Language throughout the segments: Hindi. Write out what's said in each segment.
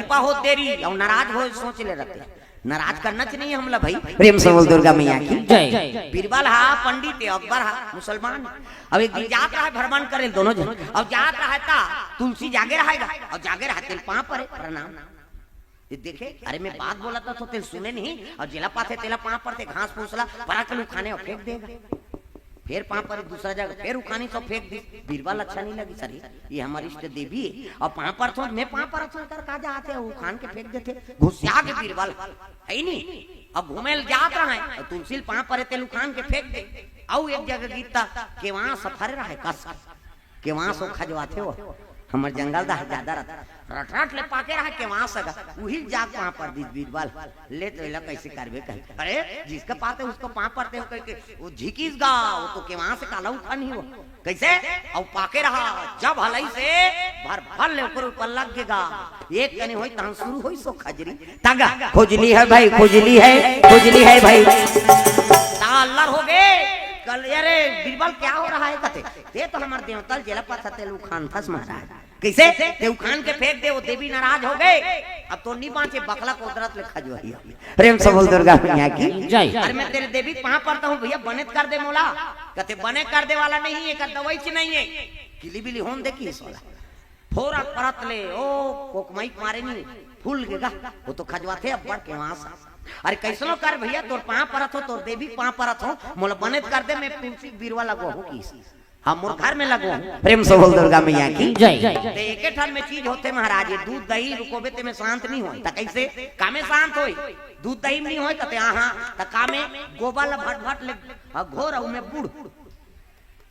झूपा हो देरी और नाराज हो सोच ले रहते, नाराज करना चाहिए हमला भाई। प्रेम से बोल दुर्गा मैया की जय। बीरबल हा पंडित अकबर हा मुसलमान। अब एक दिन जात रहा है भ्रमण करे दोनों जन, अब जात रहा था तुलसी जागे रहेगा और जागे रहा तेल पाँव पर प्रणाम। ये देखे अरे मैं बात बोला था तो तेल सुने नहीं और जिला पाते तेला पाँव पर थे घास फूसला परा के खाने और फेंक देगा, फिर पाँव पर दूसरा जगह फिर उखानी तो फेंक दी। बीरबल अच्छा नहीं लगी सर ये हमारी इष्ट देवी है और पाँव पर तो मैं पाँव पर कर कहा जाते हैं उखान के फेंक देते घुसिया के बीरबल है नहीं। अब घूमे जात रहा है तुलसी पाँव पर तेल उखान के फेंक दे और एक जगह गीता के वहां सफर रहा है कस के वहां सो खजवाते हो हमार जंगल दा ज्यादा रट ले पाके रहा के वहां सगा वही जाग वहां पर दी बीरबल ले तो इला कैसे करबे कह अरे जिसका पाते उसको पाँव पड़ते हो कह वो झिकीस गा वो तो के वहां से काला उठा नहीं हो कैसे और पाके रहा जब हलई से भर भर ले ऊपर लग गएगा एक कने होई तहां शुरू होई सो खजरी तागा खोजली है भाई खोजली है भाई तालर हो गए कल। अरे बीरबल क्या हो रहा है कहते ते तो हमार देवतल जेला पाथा तेलू खान फस महाराज कैसे ते उखान के फेंक दे वो देवी नाराज हो गए अब तो नहीं बांचे बकला कोदरत ले खजवाई। प्रेम से बोल दुर्गा मैया की जय। अरे मैं तेरे देवी पाँव पड़ता हूँ भैया बने कर दे मोला कहते बने कर दे वाला नहीं है का दवाई ची नहीं है किली बिली होन देखी इस वाला फोरा परत ले ओ कोकमाई मारे नहीं फूल गेगा वो तो खजवाते अब बढ़ के वहां से। अरे कैसनो कर भैया तोर पाँव परत हो तोर देवी पाँव परत हो मोला बने कर दे मैं तुलसी बीरवा लगो हूँ की हम मोर घर में लगो। प्रेम से बोल दुर्गा मैया की जय। एक ठान में चीज होते महाराज दूध दही रुकोबे ते में शांत नहीं होई त कैसे कामे शांत होई दूध दही नहीं होई कहते हां त कामे गोबर ल भट भट ले घोर और में बूढ़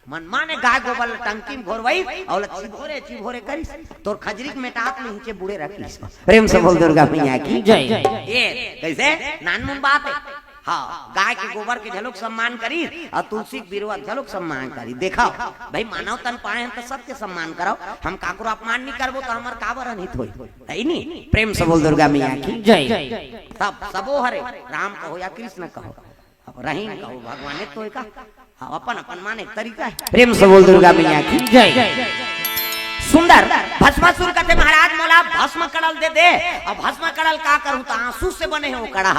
मन माने गाय गोबर टंकी में घोरवाई और चिभोरे करिस तोर खजरी के मेटात में नीचे बूढ़े रखिस। प्रेम से बोल दुर्गा मैया की जय। ये कैसे नानमुन बात है हाँ गाय के गोबर के झलुक सम्मान करी और तुलसी बिरवा झलुक सम्मान करी देखा भाई मानव तन पाए हैं तो सबके सम्मान करो हम काकुर अपमान नहीं करबो तो हमार काबर अनित होई है नहीं। प्रेम से बोल दुर्गा मैया की जय। सब सबो हरे राम कहो या कृष्ण कहो रहीम कहो भगवान तो एक अपन अपन माने तरीका है। प्रेम से बोल दुर्गा मैया की जय। सुंदर भस्मासुर कहते महाराज मोला भस्म कड़ल दे दे और भस्म कड़ल का करूं तो आंसू से बने हैं वो कड़ा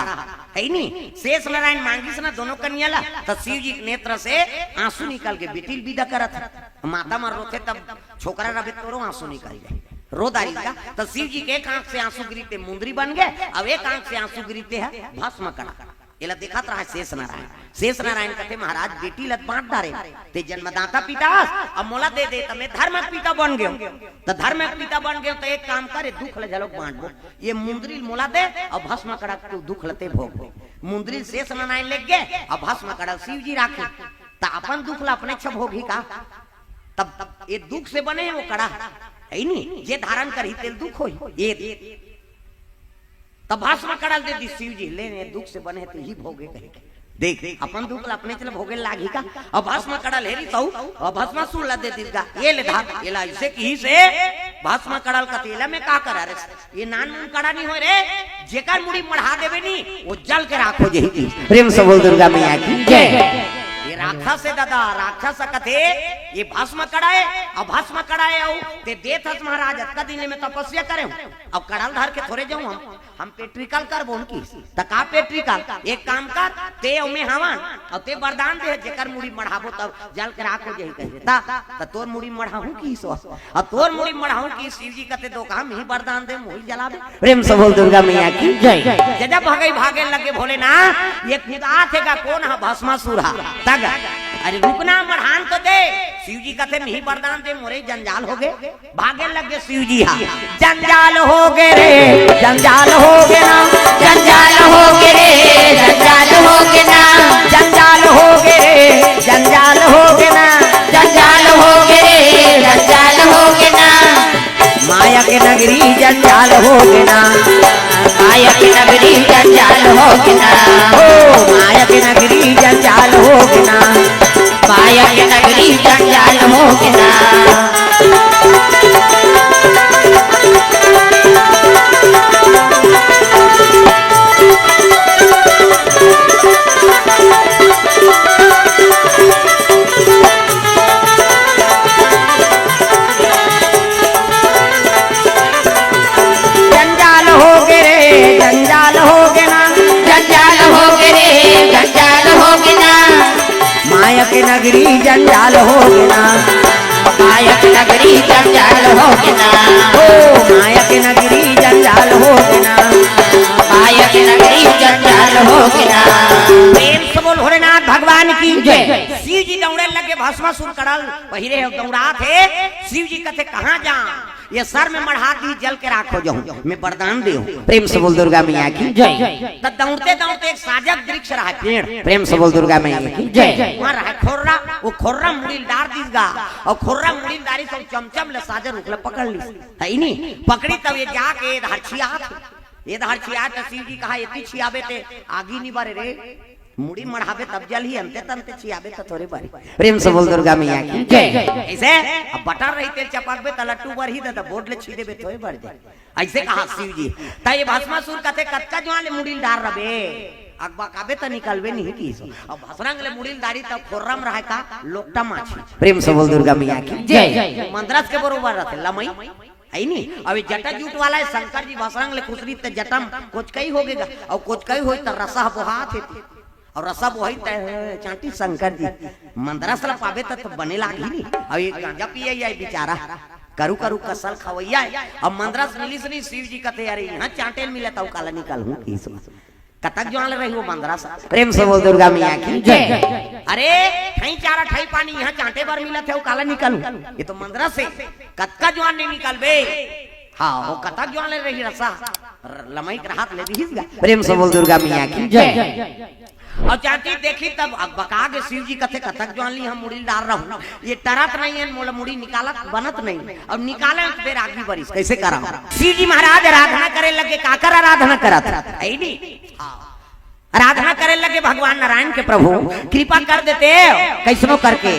है नहीं। शेष नारायण मांगी से ना दोनों कन्या ला तो शिव जी नेत्र से आंसू निकल के बिटिल विदा करत माता मर रोते तब छोकरा रबे तोरो आंसू निकल जाए रोदारी का तो शिव जी के एक आंख से आंसू गिरते मुंदरी बन गए अब एक आंख से आंसू गिरते है भस्म कड़ा ये देखा रहा है शेष नारायण कहते महाराज बेटी लत बांट डारे ते जन्मदाता पिता अब मोला दे दे मैं धर्म पिता बन गयो तो धर्म पिता बन गयो तो एक काम करे दुख ले जलोक बांट दो ये मुंदरी मोला दे और भस्म कड़ा तू दुख लते भोग मुंदरी शेष नारायण ले गए और भस्म कड़ा शिव जी राखे तो अपन दुख ला अपने छ भोगी का तब ये दुख से बने वो कड़ा है नहीं ये धारण कर ही तेल दुख हो ये तब भस्म कड़ल दे दी शिव जी लेने दुख से बने तो ही भोगे कहे देख अपन दुख अपने चले भोगे लागी का अब भस्म कड़ल हेरी तो अब भस्म सुन ला दे दी का ये ले धार ये ला इसे की से भस्म कड़ल का तेला में का कर रे ये नान मुन कड़ा नहीं हो रे जेकर मुड़ी मढ़ा देबे नी वो जल के राखो जेही। प्रेम से बोल दुर्गा मैया की जय। ये राक्षस है दादा राक्षस कथे ये भस्म कड़ाए और भस्म कड़ाए और ते देथस महाराज अतका दिन में तपस्या करे अब कड़ल धर के थोड़े जाऊं हम पेट्रिकल करबो उनकी तका पेट्रिकल एक काम कर ते में हवन और ते वरदान दे जेकर मुड़ी मढ़ाबो तब जल के राखो जेही कहे ता तोर मुड़ी मढ़ाहू की सो और तोर मुड़ी मढ़ाहू की शिव जी कहते दो काम ही वरदान दे मुड़ी जला दे। प्रेम से बोल दुर्गा मैया की जय। जब भगई भागे लगे भोले ना ये खुदा थेगा कौन है भस्मासुर तग अरे रुकना मढ़ान तो दे शिव जी कहते नहीं वरदान दे मोरे जंजाल हो गए भागे लगे शिव जी हाँ जंजाल हो गए रे जंजाल हो गए ना जंजाल हो गए रे जंजाल हो गए ना जंजाल हो गए रे जंजाल हो गए ना जंजाल हो गए रे जंजाल हो गए ना माया के नगरी जंजाल हो गए ना माया की नगरी जंजाल हो गए ना ओ माया की नगरी जंजाल हो गए ना माया की नगरी जंजाल हो गए ना। जंजाल के नगरी जंजाल होगे ना, माया की नगरी जंजाल होगे ना, ओ माया के नगरी जंजाल होगे ना, माया की नगरी जंजाल होगे ना। प्रेम से बोल भोलेनाथ भगवान की जय। शिव जी दौड़े लगे भस्मासुर करल पहिरे दौड़ा थे। शिव जी कहते कहाँ जा, ये सर में मढ़ा दी जल के राखो जाऊं, मैं वरदान दे। प्रेम से बोल दुर्गा मैया की जय। तब दौड़ते दौड़ते एक साजक वृक्ष रहा पेड़, प्रेम से बोल दुर्गा मैया की जय। वहाँ रहा खोर्रा, वो खोर्रा मुड़ीदार दिसगा और खोर्रा मुड़ीदारी सब चमचम ले साजर उखले पकड़ ली है नहीं पकड़ी। तब ये जाके ये धरछिया तो शिव जी कहा इतनी छियाबे ते आगी नहीं बारे रे, मुड़ी मढ़ावे तब जल ही अंते तंते छियाबे तो थोड़े बारी। प्रेम से बोल दुर्गा मैया की जय। ऐसे अब बटर रही तेल चपाकबे त लट्टू बर ही त बोर्ड ले छी देबे थोड़े बढ़ जाए, ऐसे कहा शिव जी। त ये भस्मासुर कहते कच्चा जवान ले मुड़ी डार रबे अकबा काबे त निकलबे नहीं की। अब भसरंग ले मुड़ी दारी तब खोर्रम रहा का लोकटा माछी। प्रेम से बोल दुर्गा मैया की जय। मंदरस के बरोबर रहते लमई है नहीं। अभी जटा जूट वाला है शंकर जी भसरंग ले खुसरी ते जटम कुछ कई हो गएगा और कुछ कई होई त रसा बोहा थे और रसा बोही चांटी शंकर जी मंदरस ला पावे त बने लागी नहीं। अब ये गांजा पिए या बेचारा करू करू कसल खवैया अब मंदरस मिली से नहीं। शिव जी कहते यार यहाँ चांटे मिले तो काला निकाल हूँ कतक जो रही वो मंदरस। प्रेम से बोल दुर्गा मैया की जय। अरे ठई चारा ठई पानी यहाँ चांटे बार मिला थे वो काला निकालू, ये तो मंदरस से कतका जवान नहीं निकल बे। हाँ वो कतक जवान ले रही रसा लमई के हाथ ले दी। प्रेम से बोल दुर्गा मैया की जय। और चाची देखी तब बका के शिव जी कथे कथक जवान ली हम मुड़ी डाल रहा हूँ, ये टरत नहीं है मोला मुड़ी निकालत बनत नहीं। अब निकाले तो फिर आगे बरिस कैसे करा। शिव जी महाराज आराधना करे लगे, काकर आराधना करत आराधना करे लगे भगवान नारायण के। प्रभु कृपा कर देते हो कैसनो करके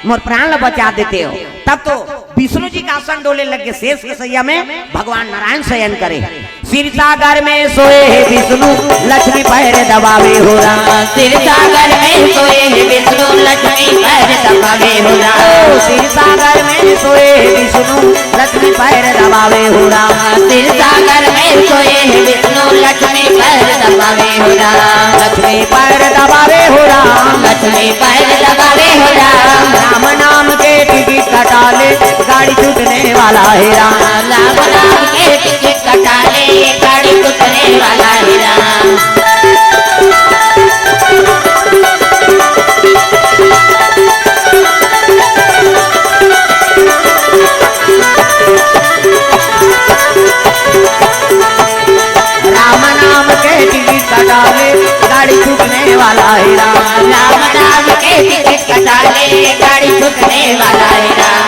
मोर प्राण बचा देते हो। तब तो विष्णु जी का आसन डोले लगे, शेष के सैया में भगवान नारायण शयन करे। सिर सागर में सोए है विष्णु लक्ष्मी पैर दबावे हो रहा, सिर सागर में सोए है विष्णु लक्ष्मी पैर दबावे हो रहा, सिर सागर में सोए है विष्णु लक्ष्मी पैर दबावे हो रहा, सिर सागर में सोए है विष्णु लक्ष्मी पैर दबावे हो रहा, लक्ष्मी पैर दबावे हो रहा, लक्ष्मी पैर दबावे हो रहा। राम नाम के टिकट कटा ले गाड़ी छूटने वाला है राम, राम नाम के टिकट कटा ले गाड़ी छूटने वाला है राम। राम नाम के टिकट कटा ले गाड़ी छूटने वाला है राम, राम नाम के टिकट कटा ले गाड़ी छूटने वाला है राम।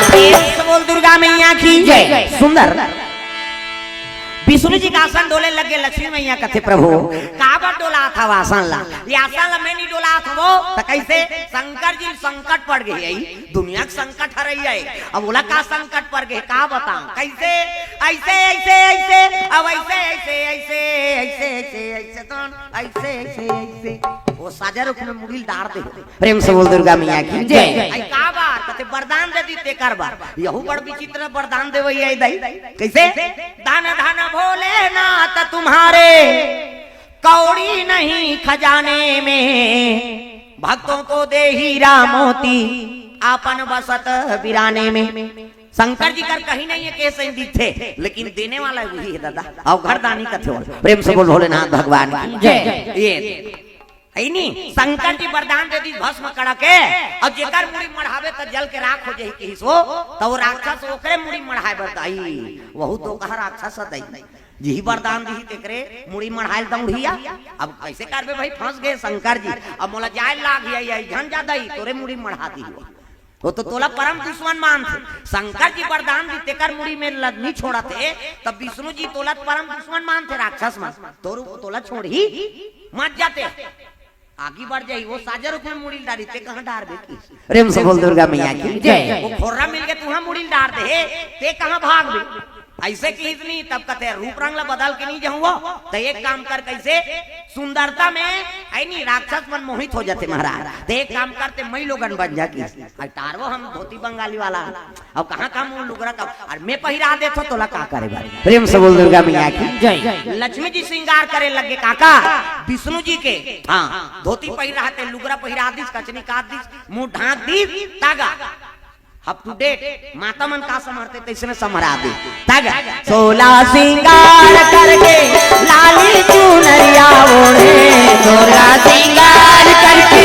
बोल दुर्गा मैया की जय। सुंदर विष्णु जी का आसन डोले लगे, लक्ष्मी मैया कथे प्रभु काबर डोला था आसन ला, ये आसन ला मैं नहीं डोला था वो तो कैसे। शंकर जी संकट पड़ गई है, दुनिया का संकट हर रही है। अब बोला का संकट पड़ गए का बताऊं कैसे। ऐसे ऐसे ऐसे अब ऐसे ऐसे ऐसे ऐसे ऐसे ऐसे तो ऐसे ऐसे ऐसे वो साजा रुख में मुड़ी डार दे। प्रेम से बोल दुर्गा मैया की जय। आई का बार कहते वरदान दे दी ते कर बार यहू बड़ विचित्र वरदान देवई है दई कैसे। दान धान भोलेनाथ तुम्हारे कौड़ी नहीं खजाने में, भक्तों को दे हीरा मोती आपन बसत बिराने में। शंकर जी कर कहीं नहीं है कैसे दिखे लेकिन देने वाला वही है दादा। और घरदानी कथे प्रेम से बोल भोलेनाथ भगवान की जय। ये नहीं शंकर जी वरदान दे दी भस्म कड़ा के और जेकर मुड़ी मढ़ावे तो जल के राख हो जाई कि सो तो वो राक्षस ओकरे मुड़ी मढ़ाए बरदाई वहु तो कहा राक्षस दई जी वरदान दी तेकरे मुड़ी मढ़ाइल दौड़िया। अब कैसे करबे भाई फंस गए शंकर जी। अब मोला जाए लाग गया झन ज्यादा ही तोरे मुड़ी मढ़ा दी वो तो तोला परम दुश्मन मान थे। शंकर जी वरदान दी तेकर मुड़ी में नहीं छोड़ा थे तब विष्णु जी तोला परम दुश्मन मान थे राक्षस मान तोला छोड़ ही मत जाते आगे बढ़ जाई। वो साजर रूप में मुड़ी डारी ते कहां डार दे की। प्रेम से बोल दुर्गा मैया की जय। वो खोरा मिल के तुहा मुड़ी डार दे ते कहां भाग बे। ऐसे की इतनी तब कहते रूप रंग ला बदल के नहीं जाऊँ तो एक काम कर कैसे सुंदरता में आई नहीं राक्षस मन मोहित हो जाते महाराज। तो एक काम करते मई लोगन बन जा की टारवो हम धोती बंगाली वाला अब कहाँ काम लुगरा का और मैं पहिरा दे तो ला का करे भाई। प्रेम से बोल दुर्गा मैया की जय। लक्ष्मी जी श्रृंगार करे लगे काका विष्णु जी के हाँ धोती पहिरा थे लुगरा पहिरा दिस कचनी काट दिस मुंह ढाक दिस तागा अप टू डेट माता मन का समरते तैसे में समरा दे तागा 16 श्रृंगार करके लाली चुनरिया ओढ़े 16 श्रृंगार करके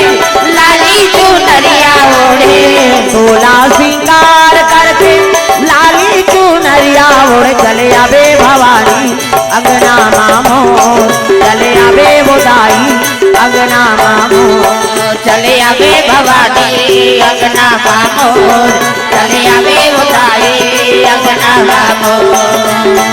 लाली चुनरिया ओढ़े 16 श्रृंगार करके लाली चुनरिया ओढ़े चले आवे भवानी अंगना मामो चले आवे बोदाई अंगना मामो चले आवे भवानी अंगना मामोर चले आवे उठाए अंगना मामोर।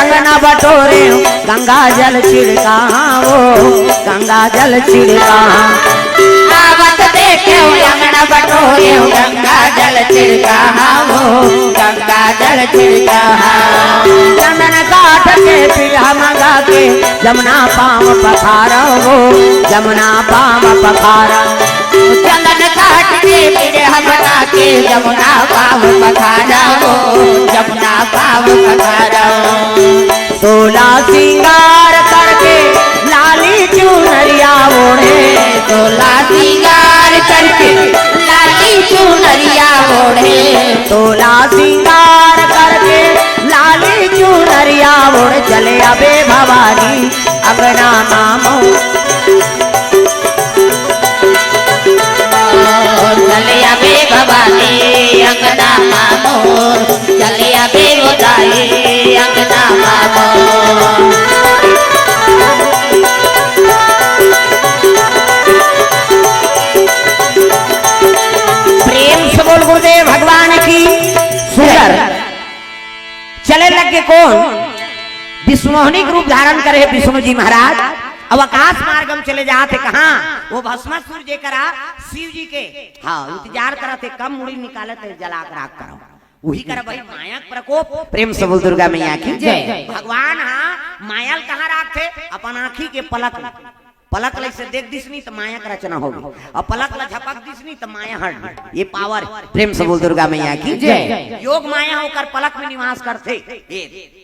अंगना बटोरे गंगा जल छिड़का वो गंगा जल छिड़का आवत देखे अंगना बटोरे गंगा जल छिड़का वो गंगा जल छिड़का चंदन काट के पीढ़ा मंगा के जमुना पाँव पखारा वो जमुना पाँव पखारा चंदन काट के पीढ़ा मंगा के जमुना पाँव पखारा वो जमुना पाँव पखारा 16 श्रृंगार करके लाली चुनरिया ओढ़े 16 श्रृंगार करके लाली चुनरिया ओढ़े 16 श्रृंगार करके लाली चुनरिया ओढ़े चले आवे भवानी अंगना मामो चले आवे भवानी अंगना मामोर चले आवे उदाई अंगना मामोर। प्रेम से बोल गुरुदेव भगवान की सुंदर चले लगे कौन विष्णुमोहनी रूप धारण करे विष्णु जी महाराज अब आकाश मार्गम चले जाते कहा वो भस्मासुर जे करा शिव जी के हाँ इंतजार करते कम मुड़ी निकाले थे जला कर आग करो वही कर भाई माया प्रकोप। प्रेम से बोल दुर्गा मैया की जय। भगवान हाँ मायल कहाँ रखते अपन आँखी के पलक लग से देख दिसनी तो माया का रचना होगी और पलक ला झपक दिसनी तो माया हट ये पावर। प्रेम से बोल दुर्गा मैया की जय। योग माया होकर पलक में निवास करते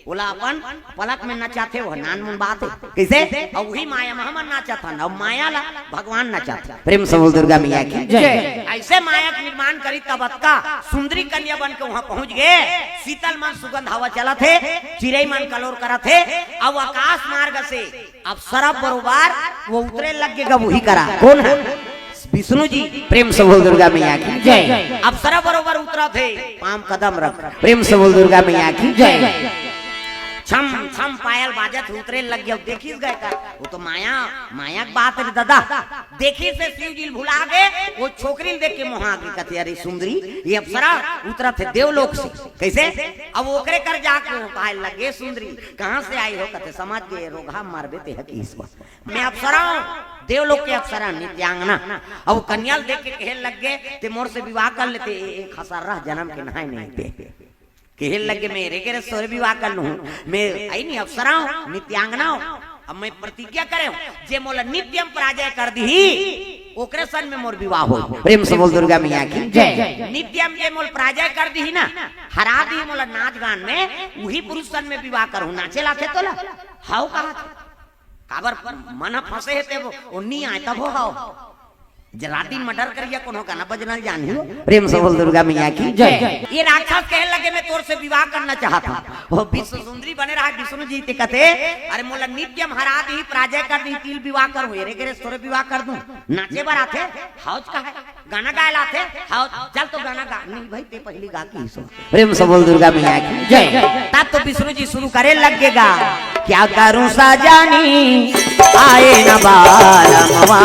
बोला अपन पलक में नचाते हो नान मुन बात है कैसे और वही माया महमन नाचा था और माया ला भगवान नचा था। प्रेम से बोल दुर्गा मैया की जय। ऐसे माया का निर्माण करी तब का सुंदरी कन्या बन के वहाँ पहुँच गए शीतल मन सुगंध हवा चला थे चिड़ई मन कलोर करा थे अब आकाश मार्ग से अब सरब बरोबर वो उतरे लग गए वही करा कौन है विष्णु जी। प्रेम से बोल दुर्गा मैया की जय। अब सरब बरोबर उतरा थे पाम कदम रख। प्रेम से बोल दुर्गा मैया की जय। छम छम पायल बाजत उतरे लग गया देखी गए का वो तो माया की बात है दादा देखी से शिव जी भुला गए वो छोकरी देख के मोहा गई कहते अरे सुंदरी ये अप्सरा उतरा थे देवलोक से कैसे अब ओकरे कर जाके पायल लगे सुंदरी कहाँ से आई हो कहते समझ गए रोगा मारबे ते हकी इस बात मैं अप्सरा हूँ देवलोक के अप्सरा नित्यांगना। अब कन्या देख के कहे लग गए ते मोर से विवाह कर लेते एक हसर जन्म के नहाए नहीं पे कहने लगे मेरे के सोरे विवाह कर लूं मैं आई नहीं अप्सरा हूं नित्यांगना हूं अब मैं प्रतिज्ञा करे जे मोला नित्यम पराजय कर दी ओकरे सन में मोर विवाह हो। प्रेम से बोल दुर्गा मैया की जय। नित्यम जे मोल पराजय कर दी ना हरा दी मोला नाच गान में वही पुरुष सन में विवाह करूं नाचे लाथे तोला हाउ कहा काबर मन फंसे हेते वो नहीं आए तब हो हाउ जरा दिन मर्डर करिया कोनो गाना बजना जानी हो। प्रेम से बोल दुर्गा मैया की जय। ये राक्षस कहने लगे मैं तोर से विवाह करना चाहता वो विश्व सुंदरी बने रहा विष्णु जी ते कहते अरे मोला नित्य महाराज ही प्राजय कर दी तिल विवाह कर हुए रे करे तोरे विवाह कर दूं नाचे बर आथे हौज का है गाना गाए लाथे हौज चल तो गाना गा नहीं भाई ते पहली गा की सो। प्रेम से बोल दुर्गा मैया की जय। तब तो विष्णु जी शुरू करे लगेगा क्या करूं सजानी आए न बालमवा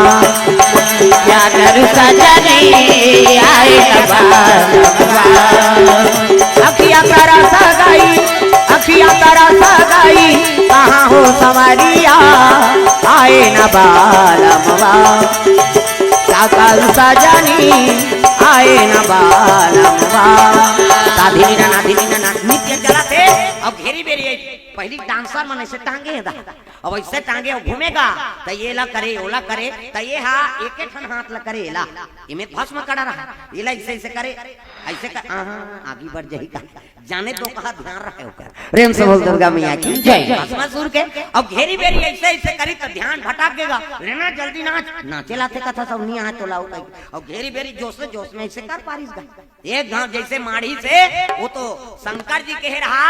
क्या करूं सजनी आए अखिया तारा सगाई अखिया तारा सगाई कहाँ हो संवरिया आए न बालमवा क्या करूं सजानी आए न बालमवा साधिनी ना नाधिनी ना नित्य चला थे अब घेरी बेरी पहली डांसर मन ऐसे टांगे दा अब ऐसे टांगे और घूमेगा तो ये ला करे ओला करे तो ये हा एक एक ठन हाथ ला करे ला इमे भस्म कड़ा रहा ये ला ऐसे ऐसे करे ऐसे कर आगे बढ़ जाही का जाने तो कहा ध्यान रखे होकर। प्रेम से बोल दुर्गा मैया की जय। भस्मासुर के अब घेरी बेरी ऐसे ऐसे करी तो ध्यान भटकेगा लेना जल्दी नाच नाचे लाते कथा सब नहीं आ तो लाओ और घेरी बेरी जोश में ऐसे कर पारिस गा एक गांव जैसे माड़ी से वो तो शंकर जी कह रहा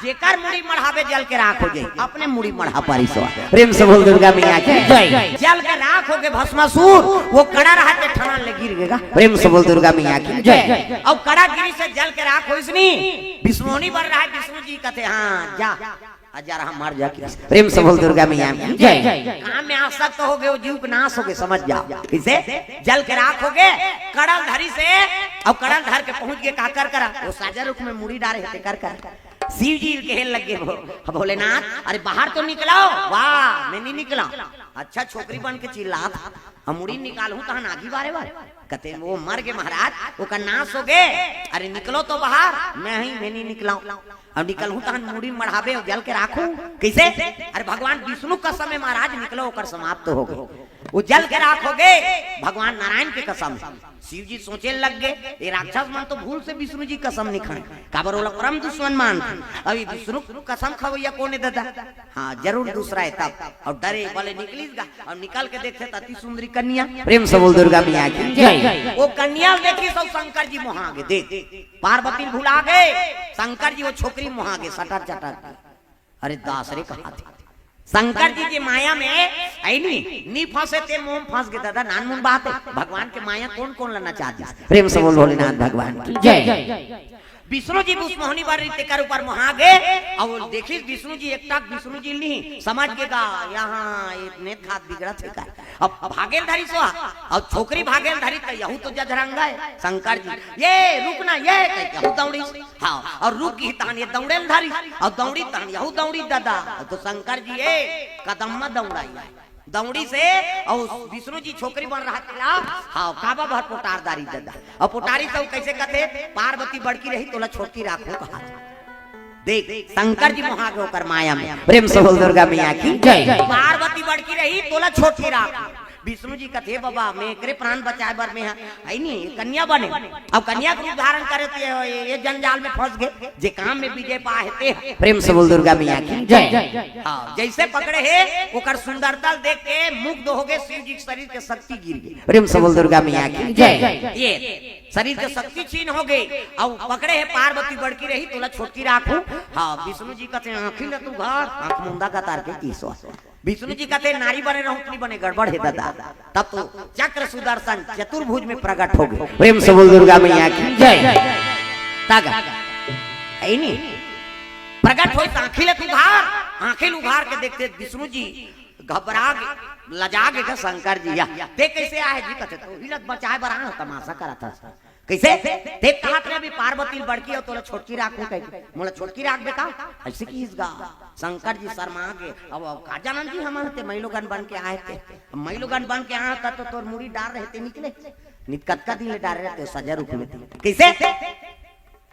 जेकर मुड़ी मढ़ावे जल के राख हो जाए अपने मुड़ी मढ़ा पारी सो। प्रेम से बोल दुर्गा मैया की जय। जल के राख हो गए भस्मासुर वो कड़ा रहा के ठना ले गिर गएगा। प्रेम से बोल दुर्गा मैया की जय। अब कड़ा गिरी से जल के राख हो इसनी विष्णुनी बन रहा है विष्णु जी कहते हाँ जा हजार हम मर जा। प्रेम से बोल दुर्गा मैया की जय। काम में आसक्त हो गए जीव नाश हो गए समझ जाओ किसे जल के राख हो गए कड़ल धरी से अब कड़ल धर के पहुंच गए काकर करा वो साजा रुख में मुड़ी डाले थे कर शिव जी कहने लगे भोलेनाथ अरे बाहर तो निकलाओ वाह मैं नहीं निकला अच्छा छोकरी बन के चिल्ला हम मुड़ी निकालू तो नागी बारे बारे कहते वो मर गए महाराज वो का नाश हो गए अरे निकलो तो बाहर मैं नहीं निकलाऊ अब निकलू तो मुड़ी मढ़ावे और जल के राखू कैसे अरे भगवान विष्णु कसम है महाराज निकलो होकर समाप्त हो गए वो जल के राख हो गए भगवान नारायण के कसम शिव जी सोचे लग गए ये राक्षस मन तो भूल से विष्णु जी कसम नहीं खाए काबर वाला परम दुश्मन मान अभी विष्णु कसम खवैया कौन है दादा हाँ जरूर दूसरा है तब और डरे बोले निकलीगा और निकल के देखते अति सुंदरी कन्या। प्रेम से बोल दुर्गा मैया की जय। वो कन्या देखी सब शंकर जी मोहागे देख पार्वती भुला गए शंकर जी वो छोकरी मोहागे सटर चटर अरे दास रे कहा थे शंकर जी की माया में नहीं फंसे थे मुंह फंस गए दादा नान मुन बात है भगवान के माया कौन कौन लेना चाहते। प्रेम से बोल भोलेनाथ भगवान की जय। विष्णु जी उस मोहनी बार कर ऊपर मोहागे और देखी विष्णु जी एक टाक विष्णु जी नहीं समझ के गा यहाँ इतने खाद बिगड़ा थे का अब भागेल धारी सो और छोकरी भागेल धारी तो यहू तो जजरंगा है शंकर जी ये रुकना ये यहू दौड़ी हाँ और रुक की तान ये दौड़ेल धारी और दौड़ी तान यहू दौड़ी दादा तो शंकर जी ये कदम में दौड़ाई दौड़ी से और विष्णु जी छोकरी बन रहा था हाँ काबा भर पोटारदारी दादा और पोटारी तो कैसे कहते पार्वती बड़की रही तोला छोटकी राखो कहा देख शंकर जी मोहा के होकर माया में। प्रेम से बोल दुर्गा मैया की जय। पार्वती बड़की रही तोला छोटकी राखो विष्णु जी कथे बाबा मैं एकरे प्राण बचाए बर में है नहीं कन्या बने अब कन्या का रूप धारण करते ये जंजाल में फंस गए जे काम में विजय पाते। प्रेम से बोल दुर्गा मैया की जय। हाँ जैसे पकड़े है ओकर सुंदरता देख के मुग्ध हो गए शिव जी शरीर के शक्ति गिर गई। प्रेम से बोल दुर्गा मैया की जय। ये शरीर के शक्ति छीन हो गई और पकड़े है पार्वती बड़की रही तोला छोटकी राखू हाँ विष्णु जी कहते आँखी ल तू घर आँख मुंदा का तार के तीसो विष्णु जी कहते नारी बने रहूं बने गड़बड़ है दादा तब तो चक्र सुदर्शन चतुर्भुज में प्रकट हो गए। प्रेम से बोल दुर्गा मैया की जय। प्रकट हो आंखें उघार के देखते विष्णु जी घबरा गए लजा गए शंकर जी ते कैसे आए जी कहते तो हिलत बचाए बरा तमाशा करा था कैसे देख कहा थे अभी पार्वती बड़की और तोला छोटकी राखू कह मोला छोटकी राख बेटा ऐसे की इसगा शंकर जी शर्मा के अब का जानन जी हम थे महिलोगन बन के आए थे महिलोगन बन के आए तो तोर मुड़ी डाल रहे थे निकले निकटका दिन डाल रहे थे सजा रूप में कैसे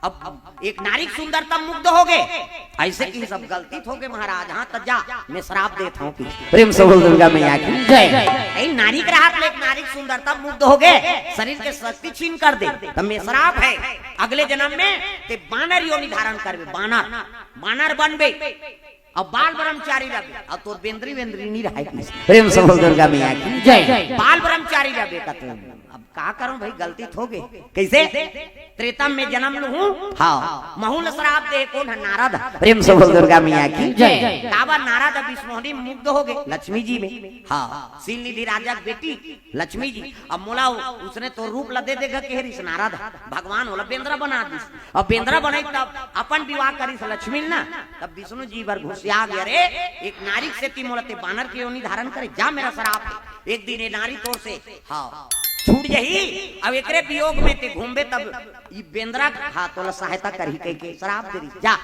अब एक नारी सुंदरता मुग्ध हो गए ऐसे की सब गलती हो गए महाराज हाँ तजा मैं शराब देता हूँ प्रेम से बोल दुर्गा मैया की जय। नारी के रात में एक नारी सुंदरता मुग्ध हो गए शरीर के शक्ति छीन कर दे तब मैं शराब है अगले जन्म में ते बानर योनि धारण करबे बानर बनबे अब बाल ब्रह्मचारी रहे अब तो बेंद्री वेंद्री नहीं रहा प्रेम से बोल दुर्गा मैया की जय। बाल ब्रह्मचारी रहे कहते हैं अब का करूं भाई गलती हो गई कैसे त्रेता में जन्म लूं हाँ महूल श्राप दे कौन है नारद प्रेम से बोल दुर्गा मैया की जय। काबा नारद विष्णुहरी मुग्ध हो गए लक्ष्मी जी में हाँ सील निधि राजा की बेटी लक्ष्मी जी अब मोला उसने तो रूप ला दे देगा के रिस नारद भगवान होला बेंद्रा बना दी अब बेंद्रा बने तब अपन विवाह करी लक्ष्मी ना तब विष्णु जी भर घुसिया गया रे एक नारी से ती मोलते बानर के योनि धारण करे जा मेरा श्राप है एक दिन ये नारी तोर से हाँ छूट जही अब एकरे वियोग में ते घूमबे तब ई बेंद्रा हाथ तोला सहायता करही कह के श्राप देरी जा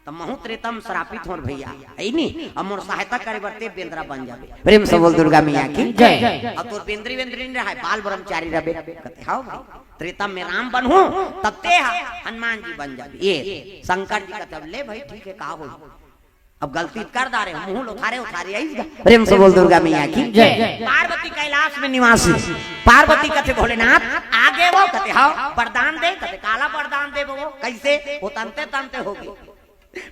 तब महु त्रेतम श्रापित होर भैया है नी अब मोर सहायता करे बरते बेंद्रा बन जाबे प्रेम से बोल दुर्गा मैया की जय। अब तो बेंद्री वेंद्री नहीं रहा बाल ब्रह्मचारी रहे कहते हां भाई त्रेतम में राम बनहूं तब ते हनुमान जी बन जाबे ये शंकर जी कहते ले भाई ठीक है का हो अब गलती कर दारे मुंह उठारे आई प्रेम से बोल दुर्गा मैया की जय। पार्वती कैलाश में निवासी पार्वती कहते भोलेनाथ आगे वो कहते हाँ वरदान दे कहते काला वरदान दे वो कैसे वो तंते तंते हो गए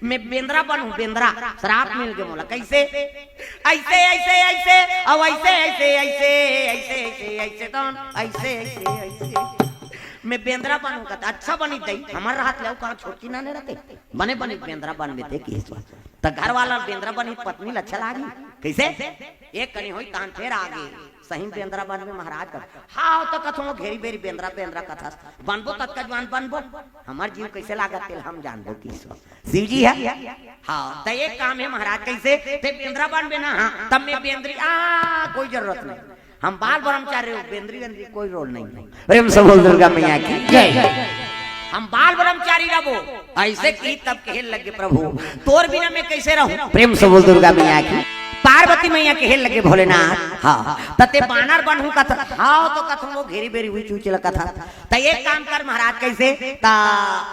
मैं बेंद्रा बनूं बेंद्रा श्राप मिल गया मोला कैसे ऐसे ऐसे ऐसे अब ऐसे ऐसे ऐसे ऐसे ऐसे ऐसे तो ऐसे ऐसे ऐसे मैं बेंद्रा बनूं कहते अच्छा बनी दई हमारे हाथ ले कहाँ छोटकी ना रहते बने बने बेंद्रा बन में थे किस तो घर वाला बेंद्रा बनी पत्नी अच्छा लागी कैसे एक कनी हुई तान फिर आगे सही बेंद्रा बन में महाराज कर हाँ तो कथो घेरी बेरी बेंद्रा बेंद्रा कथा बनबो तत्का जवान बनबो हमार जीव कैसे लागत तेल हम जानबो किस शिव जी है हाँ तो एक काम है महाराज कैसे ते बेंद्रा बन में ना हाँ तब में बेंद्री कोई जरूरत नहीं हम बाल ब्रह्मचारी बेंद्री वेंद्री कोई रोल नहीं प्रेम से बोल दुर्गा मैया की जय। हम बाल ब्रह्मचारी रहो ऐसे की तब कहने लगे प्रभु तोर बिना मैं कैसे रहूं प्रेम से बोल दुर्गा मैया की पार्वती मैया कहने लगे भोलेनाथ हाँ तते बानर बनहूं कथा हाँ तो कथो वो घेरी बेरी हुई चूचला कथा तो एक काम कर महाराज कैसे ता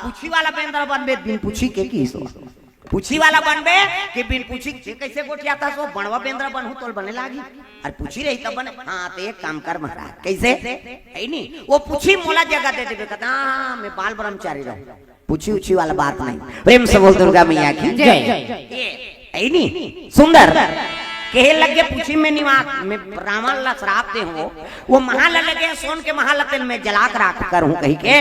पूछी वाला बेंद्रा बनबे बिन पूछी के की सो पूछी वाला बनबे कि बिन पूछी कैसे गोठिया था सो बनवा बेंद्रा बनहूं तोल बने लागी और पूछी रही तब बने हाँ तो एक काम कर महाराज कैसे है नी वो पूछी मोला जगह दे देबे कहता मैं बाल ब्रह्मचारी रहूं पूछी उछी वाला बात नहीं प्रेम से बोल दुर्गा मैया की जय। है नी सुंदर कहे लगे पूछी में निवास में रावण ला श्राप दे हो वो महाल लगे सोन के महाल में जला कर राख कर हूं कही के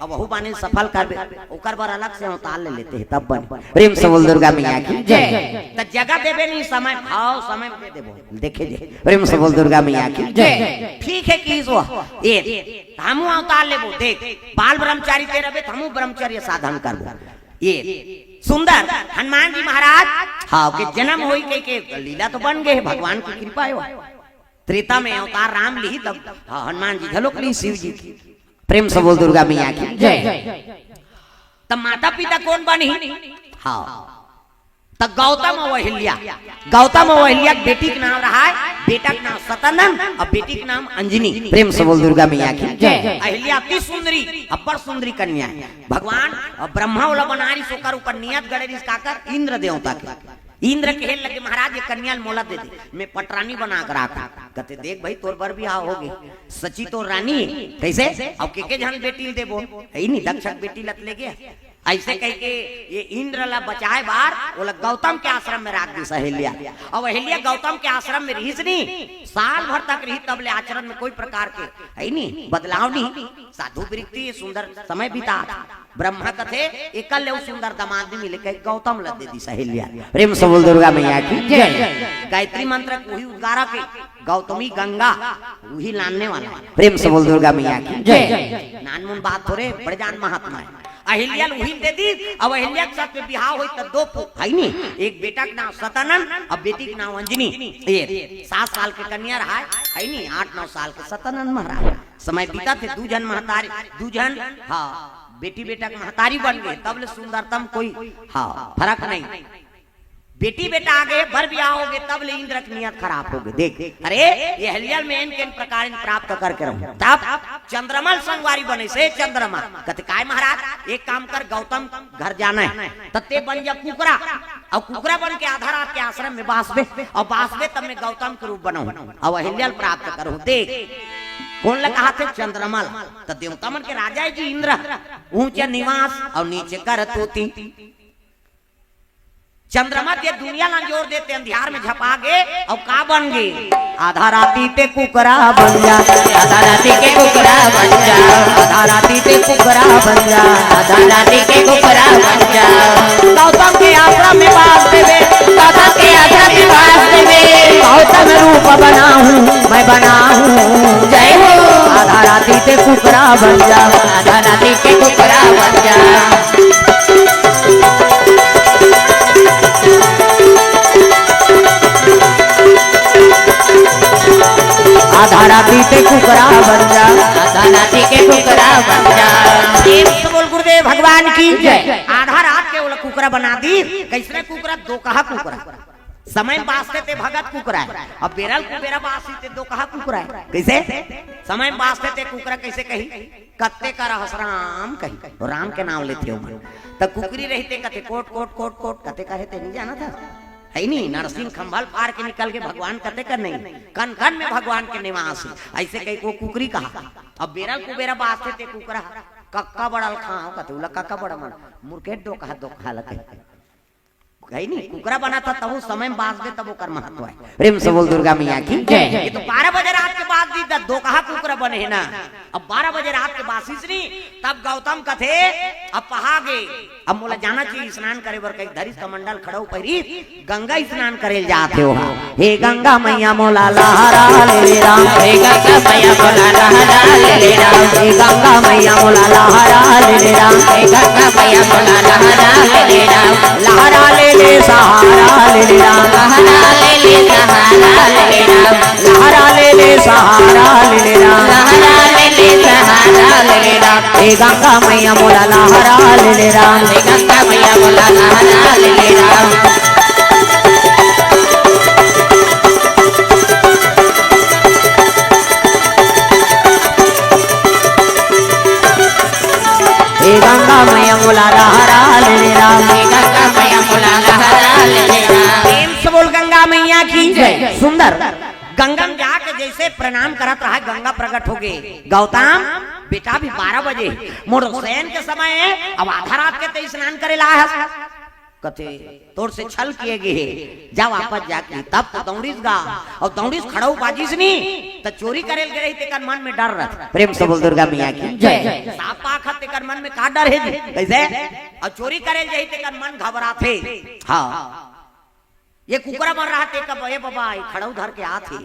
अब वहु बाने सफल कर ओकर बार अलग से उतार ले लेते हैं तब बन प्रेम से बोल दुर्गा मैया की जय। त जगह देबे नहीं समय भाव समय दे देबो देखे जे प्रेम से बोल दुर्गा मैया की जय। ठीक है की सो ए हमू उतार लेबो देख बाल ब्रह्मचारी ते रबे हमू ब्रह्मचर्य साधन करबो ये सुंदर हनुमान जी महाराज हाँ के जन्म होई के लीला तो बन गए भगवान की कृपा है त्रेता में अवतार राम ली तब हनुमान जी झलक ली शिव जी की प्रेम से बोल दुर्गा मैया की जय। तब माता पिता कौन बनी हाँ तब गौतम और अहिल्या बेटी का नाम रहा है बेटा का नाम सतानंद और बेटी का नाम अंजनी प्रेम से बोल दुर्गा मैया की जय। अहिल्या अति सुंदरी अपर सुंदरी कन्या भगवान और ब्रह्मा वाला बनारी सोकर ऊपर नियत गड़े इसकाकर इंद्र देवता के इंद्र कहे लगे महाराज ये कन्या मोला दे दे मैं पटरानी बना कर रखा कहते देख भाई तोर बर भी होगे सची तो रानी कैसे अब के जहां बेटी देबो है नहीं दक्षक बेटी लत ले गया ऐसे कह के ये इंद्र ला बचाए बार वो गौतम के आश्रम में राख दी सहेलिया अब अहिल्या गौतम के आश्रम में रही नहीं साल भर तक रही तब ले आचरण में कोई प्रकार के है नहीं बदलाव नहीं साधु वृत्ति सुंदर समय बिता ब्रह्मा कथे एकल सुंदर दामाद मिले कह गौतम ला दे दी सहेलिया प्रेम से बोल दुर्गा मैया की जय। गायत्री मंत्र वही उद्गारा के गौतमी गंगा वही लाने वाला प्रेम से बोल दुर्गा मैया की जय। नानमुन बात थोड़े बड़े जान महात्मा है अहिल्या वही दे दी अब अहिल्या के साथ में बिहाव हुई तो दो है नी एक बेटा का नाम सतानंद और बेटी का नाम अंजनी ये 7 साल के कन्या रहा है नी 8-9 साल के सतानंद महाराज समय बीता थे दूजन महतारी दूजन हाँ बेटी बेटा के महतारी बन गए तब ले सुंदरतम कोई हाँ फर्क नहीं बेटी बेटा आ गए भर ब्याह हो गए तब ले इंद्र की नियत खराब हो गई देख अरे ये हलियल में इन प्रकार प्राप्त करके रहूं तब चंद्रमल संगवारी बने से चंद्रमा कहते काय महाराज एक काम कर गौतम घर जाना है तत्ते बन जा कुकरा और कुकरा बन के आधा रात के आश्रम में बासबे और बासबे तब मैं गौतम के रूप बनाऊं और हलियल प्राप्त करूं देख कौन लगा हाथ चंद्रमल तो देवता मन के राजा जी इंद्र ऊंचे निवास और नीचे कर तोती चंद्रमा के दुनिया ना जोर देते अंधियार में झपा गे और का बन गे आधा राती ते कुकरा बन जा आधा राती के कुकरा बन जा आधा राती ते कुकरा बन जा आधा राती के कुकरा बन जा गौतम के आश्रम में बास देवे गौतम के आश्रम में बास देवे गौतम रूप बनाऊं मैं बनाऊं जय हो आधा राती ते कुकरा बन जा आधा राती के कुकरा बन जा आधा राती ते कुकरा बन जा आधा राती के कुकरा बन जा बोल गुरुदेव भगवान की जय आधा रात के वो कुकरा बना दी कैसे कुकरा दो कहा कुकरा समय बासते ते भगत कुकरा है अब बेरल कुबेरा बासी ते दो कहा कुकरा है कैसे समय बासते ते कुकरा कैसे कही कत्ते का रहस राम कही राम के नाम लेते हो तब कुकरी रहते कते कोट कोट कोट कोट कते का रहते नहीं जाना था है नहीं नरसिंह खंभल पार के निकल के भगवान कते कर नहीं कन कन में भगवान के निवास ऐसे कहीं को कुकरी कहा अब बेरल कुबेरा बासते ते कुकरा कक्का बड़ल खाओ कतुला कक्का बड़ा मन मुर्केट दो कहा दो खा लगे कहीं नहीं कुकरा बना था तब समय में बास दे तब कर महत्व है प्रेम से बोल दुर्गा मैया की ये तो 12 बजे रात के बाद दी दो कहा कुकरा बने है ना अब 12 बजे रात के बाद इसनी तब गौतम कथे अब पहा गे अब मोला जाना चाहिए स्नान करे बर कई धरिस कमंडल खड़ो पहरी गंगा स्नान करे जाते हो हे गंगा मैया मोला लहरा ले राम हे गंगा मैया मोला लहरा ले राम हे गंगा मैया मोला लहरा ले राम हे गंगा मैया मोला लहरा ले राम लहरा ले सहारा ले राम लहरा ले सहारा ले राम लहरा ले सहारा ले राम लहरा ले सहारा ले राम हे गंगा मैया मोला लहरा ले राम हे गंगा मैया मोला लहरा ले राम हे गंगा मैया मोला लहरा ले राम हे गंगा मैया मोला लहरा ले राम प्रेम से बोल गंगा मैया की जय सुंदर गंगा में जाके जैसे प्रणाम करत रहा गंगा प्रकट हो गए गौतम बेटा भी 12 बजे मोर शयन के समय है अब आधा रात के ते स्नान करे ला है कथे तोर से छल किए गए जा वापस जाके तब तो दौड़ीस गा और दौड़ीस खड़ो बाजीस नी तो चोरी करेल के रहते कर मन में डर रहा प्रेम से बोल दुर्गा मैया की जय साप पाखत कर मन में का डर है कैसे और चोरी करेल जाई ते कर मन घबराथे हां ये कुकरा मर रहा थे कब ए बाबा खड़ो धर के आथे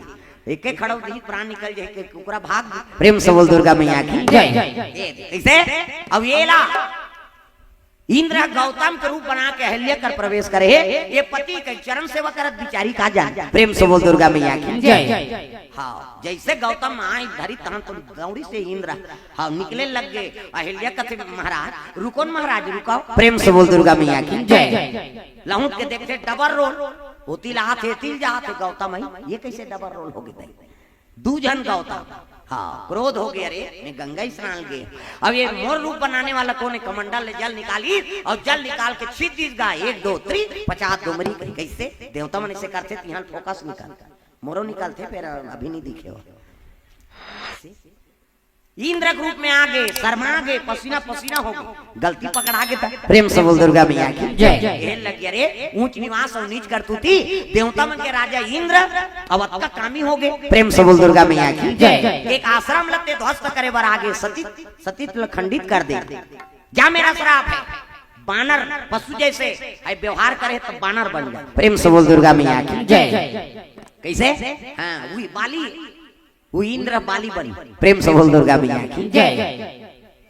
एक एक खड़ो दी प्राण निकल जाए के कुकरा भाग प्रेम से बोल दुर्गा मैया की जय कैसे अब ये ला इंद्र गौतम के रूप बना के अहल्य कर प्रवेश करे ये पति के चरण सेवा करत बिचारी का जान प्रेम से बोल दुर्गा मैया की जय हाँ जैसे गौतम आई धरी तहन तो दौड़ी से इंद्र हाँ निकले लग गए अहल्य कथे महाराज रुको महाराज रुको प्रेम से बोल दुर्गा मैया की जय लहू के देखते डबर रोल होती लाते तिल जाते गौतम ये कैसे डबर रोल हो गए दू जन गौतम हाँ क्रोध हो गया रे मैं गंगा स्नान गए अब ये मोर रूप बनाने वाला कौन है कमंडल ने जल निकाली और जल निकाल के छिद दीस गा 1 2 3 50 डोमरी कैसे देवता मन से करते यहाँ फोकस निकाल मोरो निकालते फिर अभी नहीं दिखे हो इंद्र रूप में आ गए शर्मा गए पसीना पसीना हो गए गलती पकड़ा के प्रेम से बोल दुर्गा मैया की जय लग गया रे ऊंच निवास और नीच करतू थी देवता मन के राजा इंद्र अब का कामी हो गए प्रेम से बोल दुर्गा मैया की जय एक आश्रम लगते ध्वस्त करे बर आगे सतीत खंडित कर दे क्या मेरा श्राप है बानर पशु जैसे व्यवहार करे तो बानर बन जाए प्रेम से बोल दुर्गा मैया की जय कैसे हाँ वही बाली वो इंद्र बाली बनी प्रेम से बोल दुर्गा मैया की जय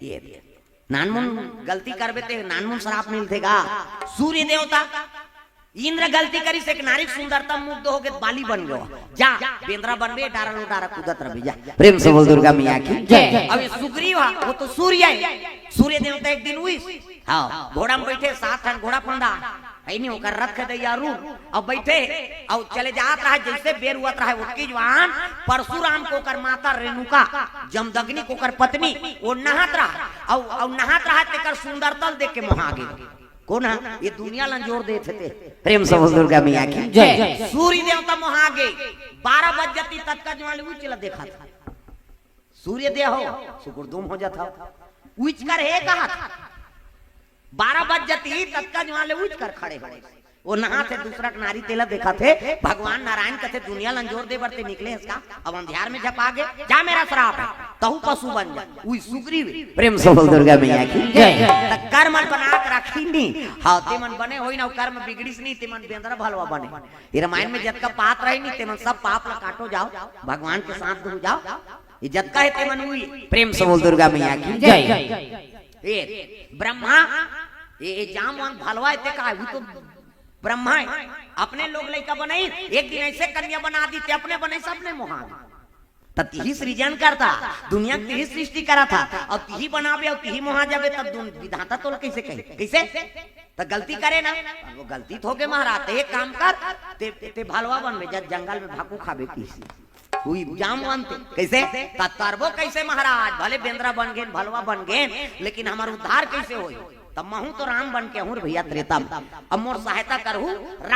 ये नानमुन गलती करबे ते नानमुन श्राप मिलते गा सूर्य देवता इंद्र गलती करी से नारी सुंदरता मुग्ध हो गए बाली बन गयो जा बेंद्रा बनबे डारा लोटारा कूदत रह जा प्रेम से बोल दुर्गा मैया की जय अब सुग्रीव वो तो सूर्य है सूर्य देवता एक दिन हुई हाँ घोड़ा में बैठे 7 घोड़ा फंदा नहीं होकर रख दैया रू अब बैठे और चले जात रहा जैसे बेर हुआ रहा उसकी जवान परशुराम को कर माता रेणुका जमदग्नि को कर पत्नी वो नहात रहा और नहात रहा तेकर सुंदरता देख के मोहा गए कौन है ये दुनिया लंजोर देते थे प्रेम से बोल दुर्गा मैया की जय सूर्य देवता मोहा गए 12 बज जाती तक का जवान उचला देखा था सूर्य देव हो सुकुरदुम हो जाता उच कर है कहा 12 बज जाती तक का जवान उच कर खड़े वो नहा थे दूसरा नारी तेला देखा थे भगवान नारायण कथे दुनिया लंजोर दे बरते निकले इसका अब अंधियार में झपा गए जा मेरा श्राप है तहु पशु बन जा उई सुग्रीव प्रेम से बोल दुर्गा मैया की जय कर्म बना के रखी नी हां ते मन बने होई ना कर्म बिगड़ीस नहीं ते मन बेंदरा भलवा बने ये रामायण में जत का पाप रही नहीं ते मन सब पाप ला काटो जाओ भगवान के साथ हो जाओ ये जत का है ते मन हुई प्रेम से बोल दुर्गा मैया की जय ये ब्रह्मा ये जामवान भलवा ते का है तो ब्रह्मा है अपने लोग लड़का बने एक दिन ऐसे कन्या बना दी थे अपने बने सबने मोहा तब तिही सृजन करता दुनिया तिही सृष्टि करा था और तिही बनावे और तिही मोहा जावे तब विधाता तो कैसे कहे कैसे तो गलती करे ना वो गलती तो के महाराज एक काम कर ते भालवा बन में जंगल में भाकू खावे किसी हुई जामवान थे कैसे तरबो कैसे महाराज भले बेंद्रा बन गए भलवा बन गए लेकिन हमारा उद्धार कैसे हो तब महू तो राम बन के हूँ भैया त्रेता अब मोर सहायता करहू राम